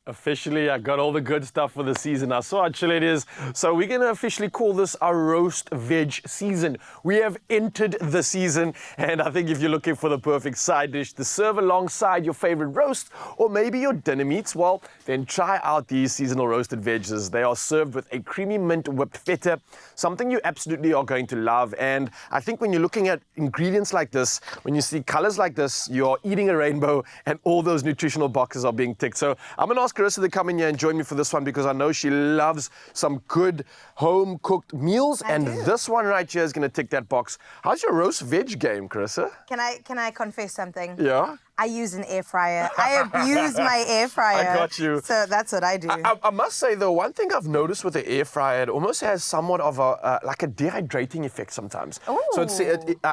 Officially, I got all the good stuff for the season. I saw how chilly it is. So we're going to officially call this our roast veg season. We have entered the season, and I think if you're looking for the perfect side dish to serve alongside your favorite roast or maybe your dinner meats, well, then try out these seasonal roasted veggies. They are served with a creamy mint whipped feta, something you absolutely are going to love. And I think when you're looking at ingredients like this, when you see colors like this, you're eating a rainbow and all those nutritional boxes are being ticked. So I'm going to ask Carissa to come in here and join me for this one because I know she loves some good home-cooked meals. I do. This one right here is going to tick that box. How's your roast veg game, Carissa? Can I confess something? Yeah? I use an air fryer. I abuse my air fryer. I got you. So that's what I do. I must say, though, one thing I've noticed with the air fryer, it almost has somewhat of like a dehydrating effect sometimes. Ooh. So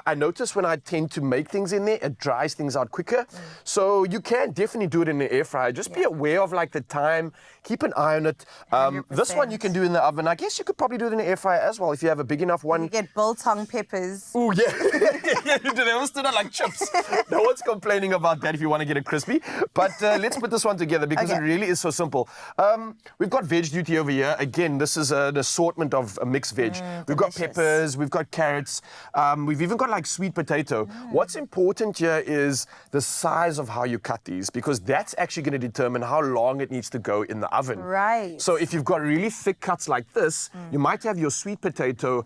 I notice when I tend to make things in there, it dries things out quicker. So you can definitely do it in the air fryer. Just be aware of like the time. Keep an eye on it. This one you can do in the oven. I guess you could probably do it in the air fryer as well if you have a big enough one. You get biltong peppers. Oh, yeah. Yeah, you do. They all stood out like chips. No one's complaining about that if you want to get it crispy. But let's put this one together because it really is so simple. We've got veg duty over here. Again, this is an assortment of mixed veg. We've got peppers, we've got carrots, we've even got like sweet potato. What's important here is the size of how you cut these because that's actually going to determine how long it needs to go in the oven. Right. So if you've got really thick cuts like this, you might have your sweet potato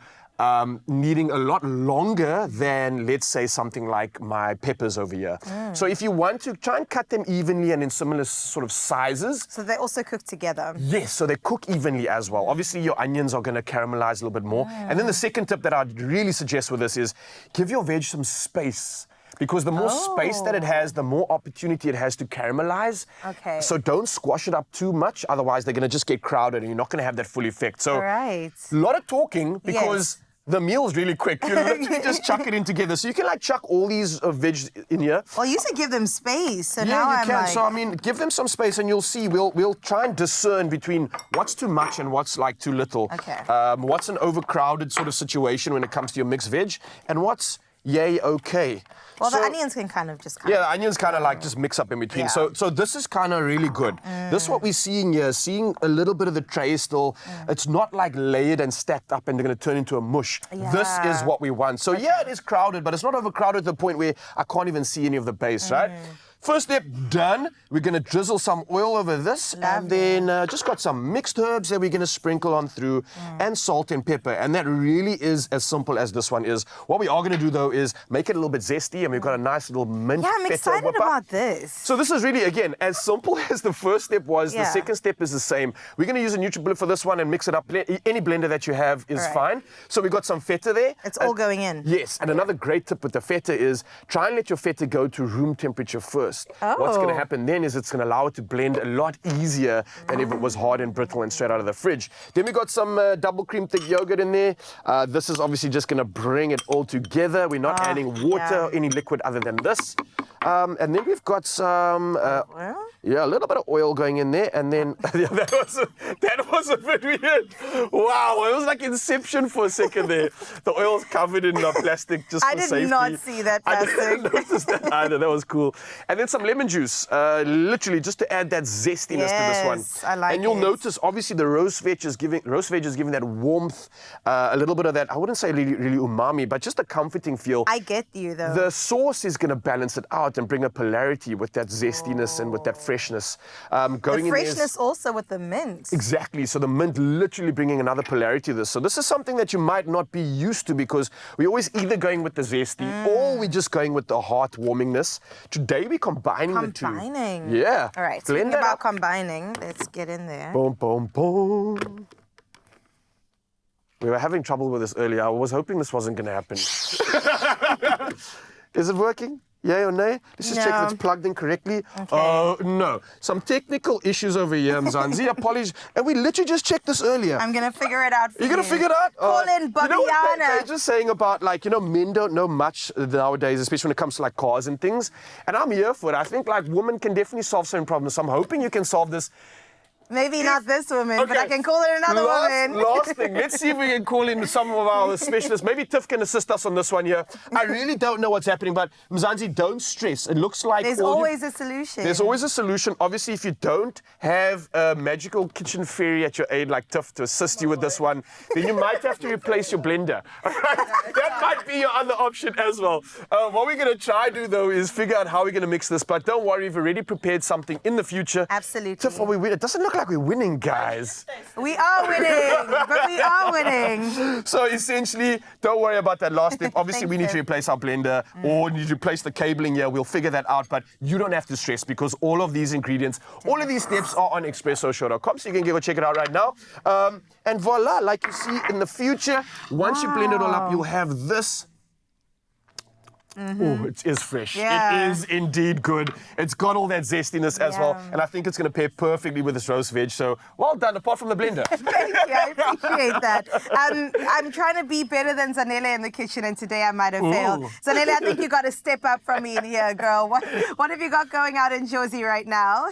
needing a lot longer than, let's say, something like my peppers over here. So if you want to try and cut them evenly and in similar sort of sizes. So they also cook together. Yes, so they cook evenly as well. Obviously, your onions are going to caramelize a little bit more. And then the second tip that I'd really suggest with this is give your veg some space. Because the more space that it has, the more opportunity it has to caramelize. Okay. So don't squash it up too much, otherwise they're going to just get crowded and you're not going to have that full effect. So Right. a lot of talking because the meal's really quick. You literally just chuck it in together. So you can like chuck all these veg in here. Well, you said give them space. So Yeah, now you I'm can. like... So I mean, give them some space, and you'll see. We'll try and discern between what's too much and what's like too little. Okay. What's an overcrowded sort of situation when it comes to your mixed veg, and what's yay okay. Well, so, the onions can kind of just the onions kind of like just mix up in between. Yeah. So this is kind of really good. This is what we're seeing here, seeing a little bit of the tray still. It's not like layered and stacked up and they're going to turn into a mush. This is what we want. So yeah, it is crowded, but it's not overcrowded to the point where I can't even see any of the base, right? First step done. We're going to drizzle some oil over this and then just got some mixed herbs that we're going to sprinkle on through and salt and pepper. And that really is as simple as this one is. What we are going to do though is make it a little bit zesty and we've got a nice little mint Yeah, I'm feta excited whip up. about this. So this is really, again, as simple as the first step was, the second step is the same. We're going to use a NutriBullet for this one and mix it up. Any blender that you have is fine. So we've got some feta there. It's all going in. Yes, and another great tip with the feta is try and let your feta go to room temperature first. What's going to happen then is it's going to allow it to blend a lot easier than if it was hard and brittle and straight out of the fridge. Then we got some double cream thick yogurt in there. This is obviously just going to bring it all together. We're not adding water or any liquid other than this. And then we've got some, a little bit of oil going in there. And then that was a bit weird. Wow, it was like Inception for a second there. The oil's covered in plastic just for safety. I did not see that plastic. I didn't notice that either. That was cool. And then some lemon juice, literally just to add that zestiness to this one. I like and you'll notice, obviously, the roast veg is giving that warmth, a little bit of that. I wouldn't say really umami, but just a comforting feel. I get you though. The sauce is going to balance it out and bring a polarity with that zestiness and with that freshness. The freshness also with the mint. Exactly. So the mint literally bringing another polarity to this. So this is something that you might not be used to because we're always either going with the zesty or we're just going with the heartwarmingness. Today we're combining the two. Yeah. All right. Speaking about combining, let's get in there. Boom, boom, boom. We were having trouble with this earlier. I was hoping this wasn't going to happen. Is it working? Yay or nay? Let's just check if it's plugged in correctly. Oh, no. Some technical issues over here, Mzansi. Apologies. And we literally just checked this earlier. I'm going to figure it out for you. You're going to figure it out? Call in Babiana. You know what they're just saying about, like, men don't know much nowadays, especially when it comes to, like, cars and things. And I'm here for it. I think, like, women can definitely solve certain problems. So I'm hoping you can solve this Maybe not this woman, but I Okay. can call it another woman. Last thing, let's see if we can call in some of our specialists. Maybe Tiff can assist us on this one here. I really don't know what's happening, but Mzansi, don't stress. It looks like There's always a solution. There's always a solution. Obviously, if you don't have a magical kitchen fairy at your aid like Tiff to assist you with this one, then you might have to replace your blender. That might be your other option as well. What we're going to try to do, though, is figure out how we're going to mix this. But don't worry, we've already prepared something in the future. Absolutely. Tiff, are we winning? It doesn't look like we're winning, guys. We are winning, but we are winning. So essentially, don't worry about that last step. Obviously, we need to replace our blender or need to replace the cabling here. We'll figure that out, but you don't have to stress because all of these ingredients, all of these steps are on expressoshow.com, so you can go check it out right now. And voila, like you see in the future, once you blend it all up, you'll have this. Oh, it is fresh. Yeah. It is indeed good. It's got all that zestiness as well, and I think it's going to pair perfectly with this roast veg. So well done, apart from the blender. Thank you, I appreciate that. I'm trying to be better than Zanele in the kitchen, and today I might have failed. Zanele, I think you got to step up from me in here, girl. What have you got going out in Jozi right now?